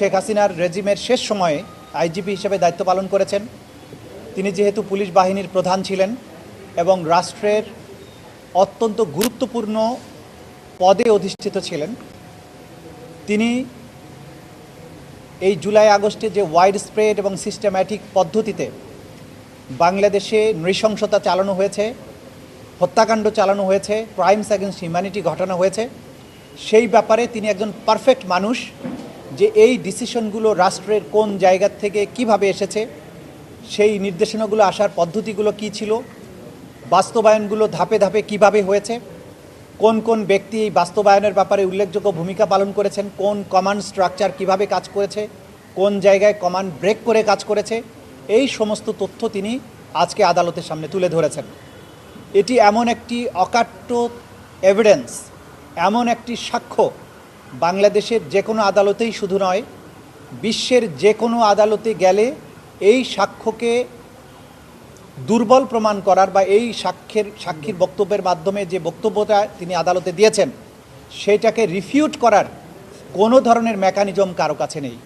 শেখ হাসিনার রেজিমের শেষ সময়ে আইজিপি হিসেবে দায়িত্ব পালন করেছেন। তিনি যেহেতু পুলিশ বাহিনীর প্রধান ছিলেন এবং রাষ্ট্রের অত্যন্ত গুরুত্বপূর্ণ পদে অধিষ্ঠিত ছিলেন, তিনি এই জুলাই আগস্টে যে ওয়াইড স্প্রেড এবং সিস্টেম্যাটিক পদ্ধতিতে বাংলাদেশে নৃশংসতা চালানো হয়েছে, হত্যাকাণ্ড চালানো হয়েছে, ক্রাইমস অ্যাগেন্স্ট হিউম্যানিটি ঘটানো হয়েছে, সেই ব্যাপারে তিনি একজন পারফেক্ট মানুষ যে এই ডিসিশনগুলো রাষ্ট্রের কোন জায়গা থেকে কিভাবে এসেছে, সেই নির্দেশনাগুলো আসার পদ্ধতিগুলো কী ছিল, বাস্তবায়নগুলো ধাপে ধাপে কিভাবে হয়েছে, কোন কোন ব্যক্তি এই বাস্তবায়নের ব্যাপারে উল্লেখযোগ্য ভূমিকা পালন করেছেন, কোন কমান্ড স্ট্রাকচার কিভাবে কাজ করেছে, কোন জায়গায় কমান্ড ব্রেক করে কাজ করেছে, এই সমস্ত তথ্য তিনি আজকে আদালতের সামনে তুলে ধরেছেন। এটি এমন একটি অকাট্য এভিডেন্স, এমন একটি সাক্ষ্য বাংলাদেশের যে কোনো আদালতেই শুধু নয়, বিশ্বের যে কোনো আদালতে গেলে এই সাক্ষ্যকে দুর্বল প্রমাণ করার বা এই সাক্ষীর বক্তব্যের মাধ্যমে যে বক্তব্যটা তিনি আদালতে দিয়েছেন সেটাকে রিফিউট করার কোনো ধরনের মেকানিজম কারো কাছে নেই।